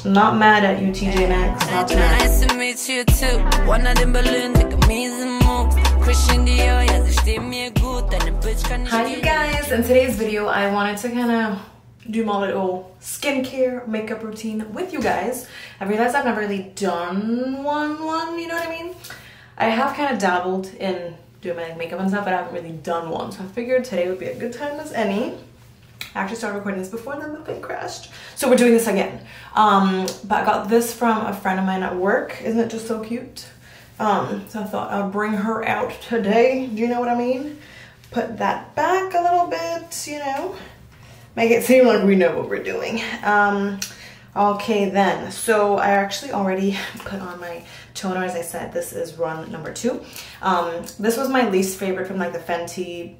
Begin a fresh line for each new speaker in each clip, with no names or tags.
Not mad at you, TJ Maxx. Not mad.
Nice to meet you too. One of them balloons, like a miesen move. Christian Dior, ja, sie stehen mir gut. Deine Bitch kann nicht.
Hi you guys, in today's video I wanted to kind of do my little skincare makeup routine with you guys. I realized I've never really done one, you know what I mean? I have kind of dabbled in doing my makeup and stuff, but I haven't really done one. So I figured today would be a good time as any. I actually started recording this before and then the thing crashed. So we're doing this again. But I got this from a friend of mine at work. Isn't it just so cute? So I thought I'd bring her out today. Do you know what I mean? Put that back a little bit, you know. Make it seem like we know what we're doing. Okay then, so I actually already put on my toner. As I said, this is run number 2. This was my least favorite from like the Fenty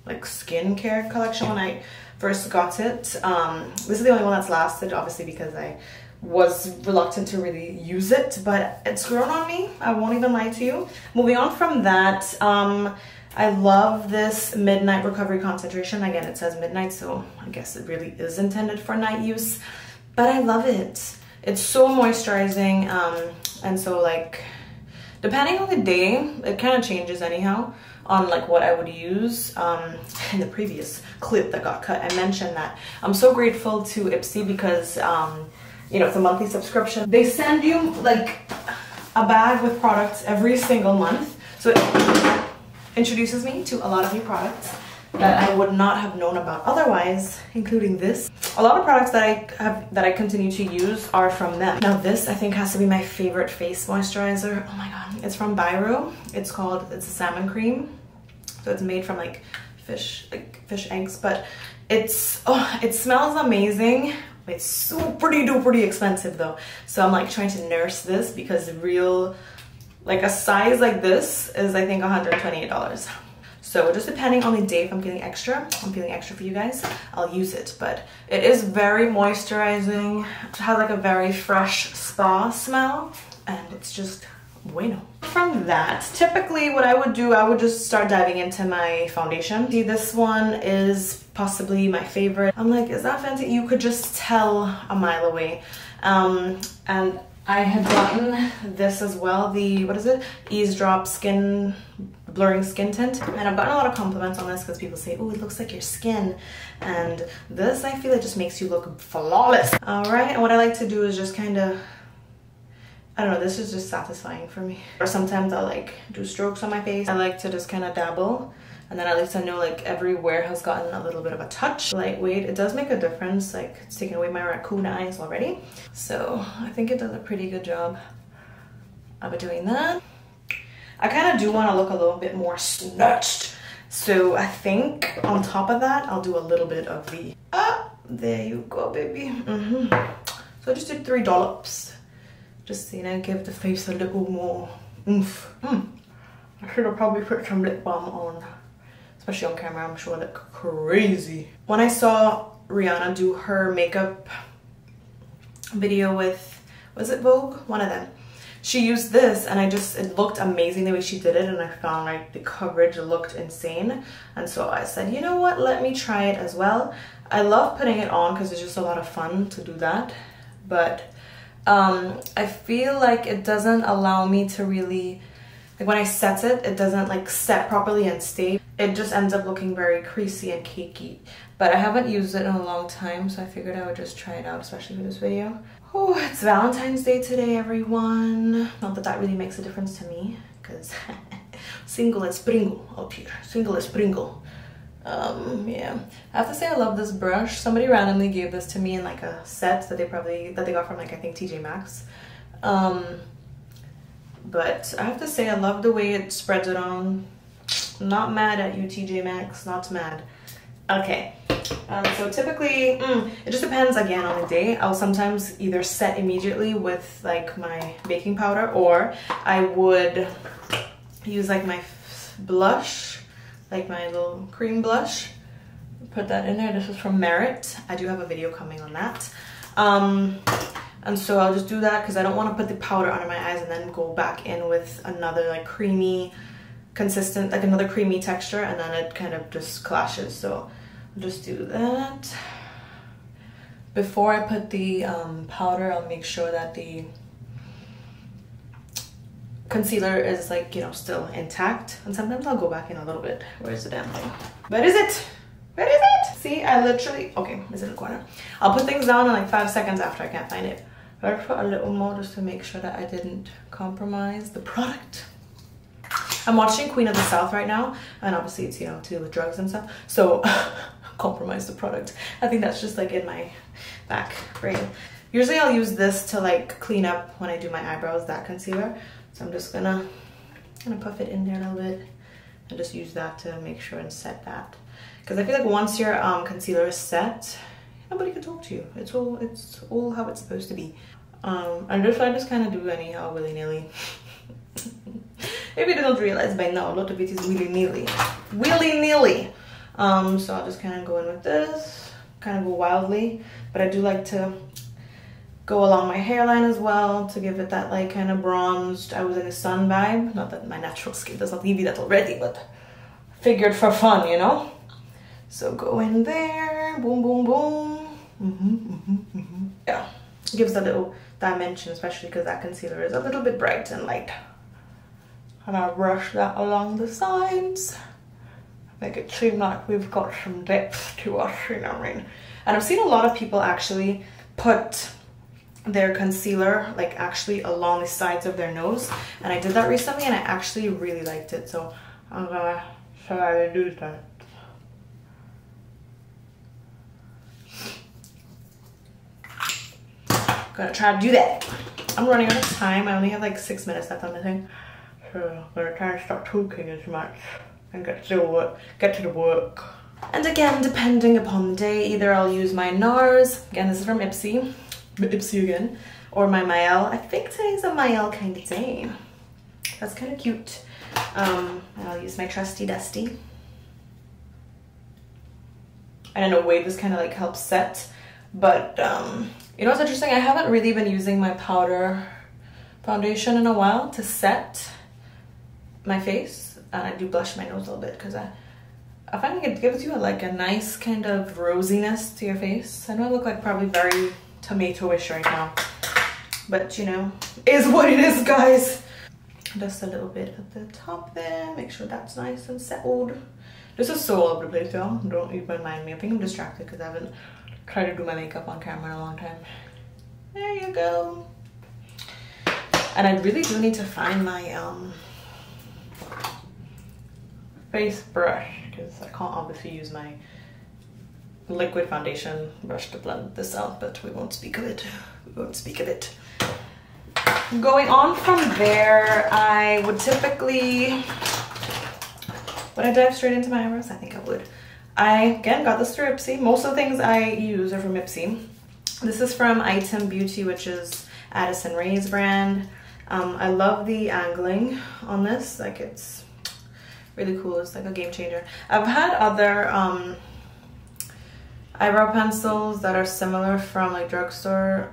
like skincare collection when I first got it. This is the only one that's lasted, obviously, because I was reluctant to really use it, but it's grown on me. I won't even lie to you. Moving on from that, I love this Midnight Recovery Concentration. Again, it says midnight, so I guess it really is intended for night use, but I love it. It's so moisturizing, and so like depending on the day, it kind of changes anyhow on like what I would use. In the previous clip that got cut, I mentioned that I'm so grateful to Ipsy because you know, it's a monthly subscription. They send you like a bag with products every single month, so it introduces me to a lot of new products that I would not have known about otherwise, including this. A lot of products that I continue to use are from them. Now this I think has to be my favorite face moisturizer. Oh my god, it's from Biro. It's a salmon cream. So it's made from like fish eggs, but it smells amazing. It's super duper expensive though. So I'm like trying to nurse this because the real, like a size like this is I think $128. So just depending on the day, if I'm feeling extra for you guys, I'll use it. But it is very moisturizing. It has like a very fresh spa smell, and it's just bueno. From that, typically what I would do, I would just start diving into my foundation. See, this one is possibly my favorite. I'm like, is that Fenty? You could just tell a mile away. And I had gotten this as well, the, what is it? Eavesdrop blurring skin tint. And I've gotten a lot of compliments on this because people say, oh, it looks like your skin. And this, I feel it just makes you look flawless. All right, and what I like to do is just kind of, I don't know, this is just satisfying for me. Or sometimes I'll like do strokes on my face. I like to just kind of dabble. And then at least I know like everywhere has gotten a little bit of a touch. Lightweight, it does make a difference. Like it's taking away my raccoon eyes already. So I think it does a pretty good job of doing that. I kind of do want to look a little bit more snatched. So I think on top of that, I'll do a little bit of the, there you go, baby. So I just did 3 dollops. Just, you know, give the face a little more oomph. I should have probably put some lip balm on. Especially on camera, I'm sure I look crazy. When I saw Rihanna do her makeup video with, was it Vogue? One of them. She used this and it looked amazing the way she did it, and I found like the coverage looked insane. And so I said, you know what, let me try it as well. I love putting it on because it's just a lot of fun to do that. But I feel like it doesn't allow me to really, like when I set it, it doesn't like set properly and stay. It just ends up looking very creasy and cakey. But I haven't used it in a long time, so I figured I would just try it out, especially for this video. Oh, it's Valentine's Day today, everyone. Not that that really makes a difference to me, because single es Pringle out here. Single es Pringle. Yeah. I have to say I love this brush. Somebody randomly gave this to me in like a set that they got from like I think TJ Maxx. But I have to say I love the way it spreads it on. Not mad at you, TJ Maxx, not mad. Okay, so typically, it just depends again on the day. I'll sometimes either set immediately with like my baking powder, or I would use like my blush, like my little cream blush. Put that in there. This is from Merit. I do have a video coming on that. And so I'll just do that because I don't want to put the powder under my eyes and then go back in with another like creamy consistent, like another creamy texture, and then it kind of just clashes. So I'll just do that. before I put the powder, I'll make sure that the concealer is like, you know, still intact. And sometimes I'll go back in a little bit. Where's the damn thing? Where is it? Where is it? See, I literally, okay, it's in the corner. I'll put things down in like 5 seconds after I can't find it. But I put a little more just to make sure that I didn't compromise the product. I'm watching Queen of the South right now, and obviously it's, you know, to do with drugs and stuff. So compromise the product. I think that's just like in my back brain. Usually I'll use this to like clean up when I do my eyebrows, that concealer. So I'm just gonna puff it in there a little bit and just use that to make sure and set that. Because I feel like once your concealer is set, nobody can talk to you. It's all how it's supposed to be. And I just kind of do anyhow, willy-nilly. If you don't realize by now, a lot of it is willy-nilly. Willy-nilly! So I'll just kind of go in with this, kind of go wildly. But I do like to go along my hairline as well to give it that like kind of bronzed, I was in a sun vibe. Not that my natural skin does not give you that already, but figured for fun, you know? So go in there, boom, boom, boom. Yeah, it gives a little dimension, especially because that concealer is a little bit bright and light. And I'll brush that along the sides. Make it seem like we've got some depth to us, you know what I mean? And I've seen a lot of people actually put their concealer like actually along the sides of their nose. And I did that recently and I actually really liked it. So I'm gonna try to do that. Gonna try to do that. I'm running out of time. I only have like 6 minutes left on the thing. So I'm gonna try to stop talking as much and get to the work. And again, depending upon the day, either I'll use my NARS, again this is from Ipsy again, or my Mael. I think today's a Mael kind of day. That's kind of cute. And I'll use my trusty dusty. And in a way this kind of like helps set, but you know what's interesting? I haven't really been using my powder foundation in a while to set my face, and I do blush my nose a little bit because I find like it gives you a nice kind of rosiness to your face. I know I look like probably very tomato-ish right now, but you know, is what it is, guys. Just a little bit at the top there, make sure that's nice and settled. This is so all over the place, y'all. Don't even mind me. I think I'm distracted because I haven't tried to do my makeup on camera in a long time. There you go. And I really do need to find my face brush because I can't obviously use my liquid foundation brush to blend this out, but we won't speak of it. We won't speak of it. Going on from there, I would typically, would I dive straight into my eyebrows? I think I would. I, again, got this through Ipsy. Most of the things I use are from Ipsy. This is from Item Beauty, which is Addison Rae's brand. I love the angling on this. Like, it's really cool. It's like a game changer. I've had other eyebrow pencils that are similar from like drugstore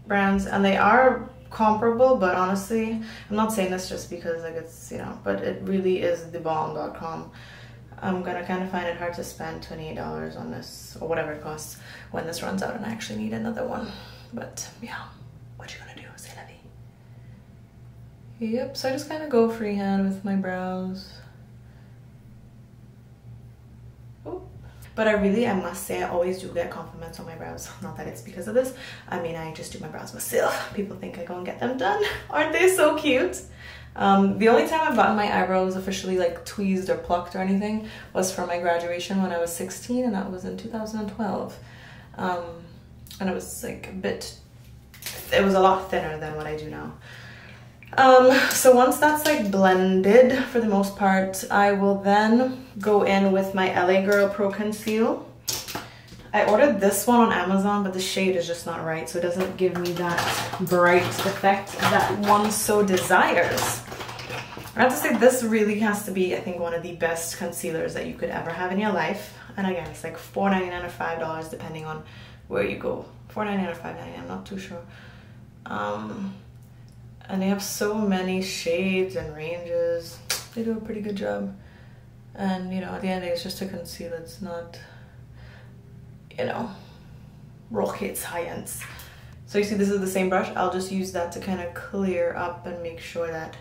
brands, and they are comparable, but honestly, I'm not saying this just because like it's, you know, but it really is the Balm.com. I'm gonna kind of find it hard to spend $28 on this or whatever it costs when this runs out and I actually need another one. But yeah, what you gonna do? Say la vie. Yep, so I just kind of go freehand with my brows. Ooh. But I must say, I always do get compliments on my brows. Not that it's because of this. I mean, I just do my brows myself. People think I go and get them done. Aren't they so cute? The only time I've gotten my eyebrows officially like tweezed or plucked or anything was for my graduation when I was 16, and that was in 2012. And it was like it was a lot thinner than what I do now. So once that's like blended for the most part, I will then go in with my LA Girl Pro Conceal. I ordered this one on Amazon, but the shade is just not right, so it doesn't give me that bright effect that one so desires. I have to say, this really has to be, I think, one of the best concealers that you could ever have in your life. And again, it's like $4.99 or $5 depending on where you go. $4.99 or $5.99, I'm not too sure. And they have so many shades and ranges. They do a pretty good job. And you know, at the end of the day, it's just to conceal. It's not, you know, rockets high ends. So you see this is the same brush. I'll just use that to kind of clear up and make sure that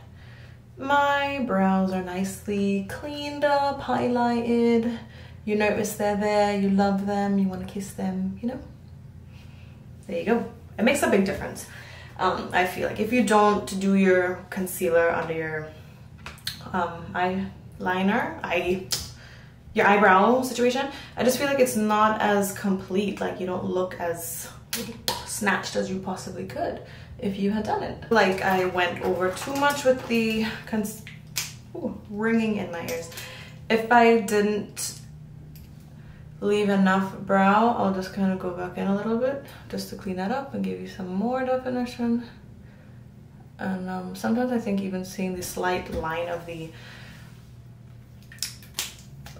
my brows are nicely cleaned up, highlighted. You notice they're there, you love them, you want to kiss them, you know? There you go. It makes a big difference. I feel like if you don't do your concealer under your your eyebrow situation, I just feel like it's not as complete. Like you don't look as snatched as you possibly could if you had done it. Like I went over too much with the ringing in my ears. If I didn't leave enough brow, I'll just kind of go back in a little bit just to clean that up and give you some more definition. And sometimes I think even seeing the slight line of the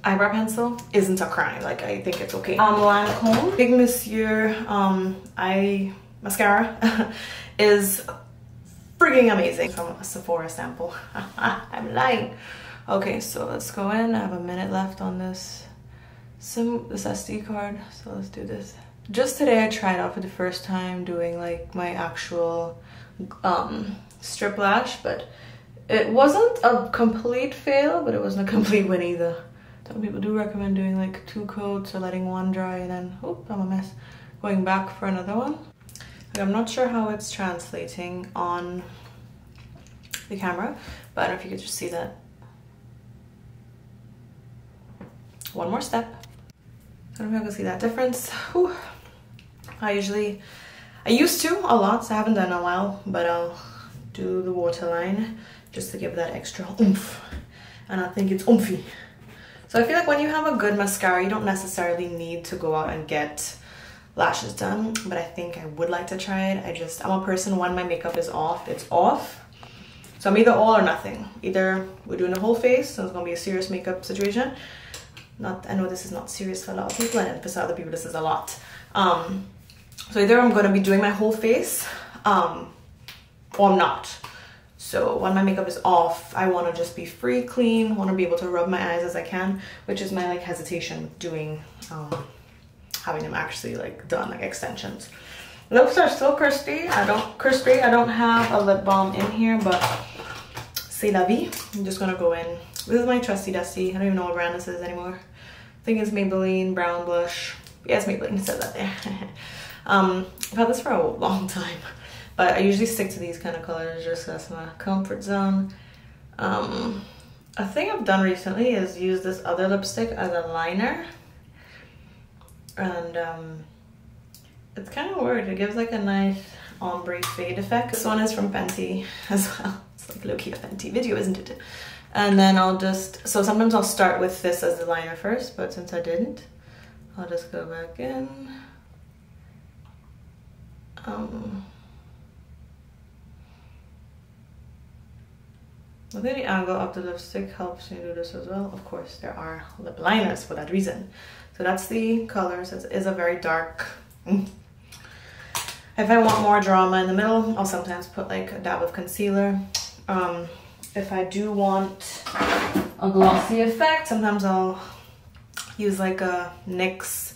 eyebrow pencil isn't a crime. Like I think it's okay. Lancome Big Monsieur eye mascara is freaking amazing from a Sephora sample. I'm lying. Okay, so let's go in. I have a minute left on this SD card, so let's do this. Just today I tried out for the first time doing like my actual strip lash, but it wasn't a complete fail, but it wasn't a complete win either. Some people do recommend doing like 2 coats or letting one dry and then, oh, I'm a mess, going back for another one. Like, I'm not sure how it's translating on the camera, but I don't know if you could just see that. One more step. I don't know if you can see that difference. Whew. I used to a lot, so I haven't done in a while, but I'll do the waterline just to give that extra oomph. And I think it's oomphy. So I feel like when you have a good mascara, you don't necessarily need to go out and get lashes done, but I think I would like to try it. I'm a person, when my makeup is off, it's off. So I'm either all or nothing. Either we're doing the whole face, so it's gonna be a serious makeup situation. I know this is not serious for a lot of people, and for some other people this is a lot. So either I'm gonna be doing my whole face, or I'm not. So when my makeup is off, I want to just be free, clean, want to be able to rub my eyes as I can, which is my like hesitation with doing, having them actually like done, like extensions. Lips are still crispy. I don't have a lip balm in here, but c'est la vie. I'm just gonna go in. This is my trusty dusty. I don't even know what brand this is anymore. I think it's Maybelline Brown Blush. Yeah, it's Maybelline, it says that there. I've had this for a long time. But I usually stick to these kind of colors just because that's my comfort zone. A thing I've done recently is use this other lipstick as a liner. And it's kind of weird. It gives like a nice ombre fade effect. This one is from Fenty as well. It's like low-key a Fenty video, isn't it? And then so sometimes I'll start with this as the liner first, but since I didn't, I'll just go back in. I think the angle of the lipstick helps me do this as well. Of course, there are lip liners for that reason. So that's the colors. It is a very dark. If I want more drama in the middle, I'll sometimes put like a dab of concealer. If I do want a glossy effect, sometimes I'll use like a NYX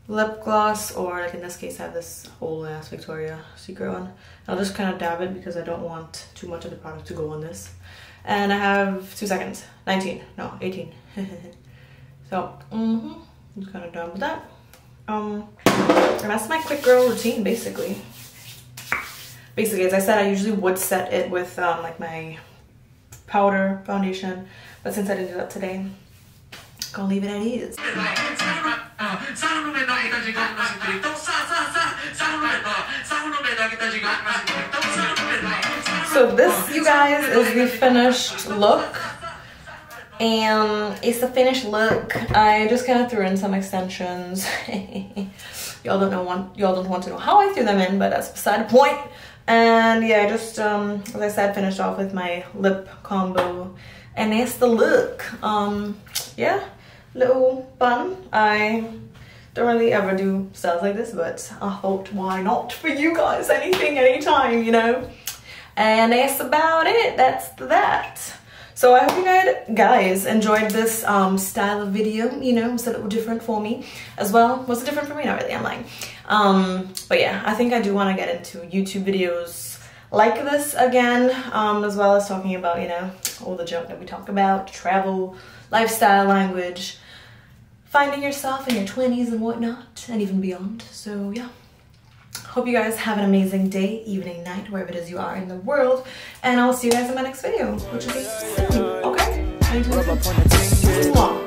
lip gloss, or like in this case I have this whole ass Victoria's Secret one. I'll just kind of dab it because I don't want too much of the product to go on this. And I have 2 seconds. 19, no, 18. So, I'm just kind of done with that. And that's my quick girl routine, basically. Basically, as I said, I usually would set it with like my powder foundation, but since I didn't do that today, I'm gonna leave it at ease. So this, you guys, is the finished look, and it's the finished look. I just kind of threw in some extensions. Y'all don't want to know how I threw them in, but that's beside the point. And yeah, I just as I said, finished off with my lip combo, and that's the look. Yeah, little fun. I don't really ever do styles like this, but I thought, why not for you guys? Anything, anytime, you know. And that's about it. That's that. So I hope you guys enjoyed this style of video. You know, it's a little different for me as well. Was it different for me? Not really, I'm lying. But yeah, I think I do want to get into YouTube videos like this again, as well as talking about, you know, all the junk that we talk about, travel, lifestyle, language, finding yourself in your 20s and whatnot, and even beyond. So yeah. Hope you guys have an amazing day, evening, night, wherever it is you are in the world. And I'll see you guys in my next video, which will be soon, okay? Mwah.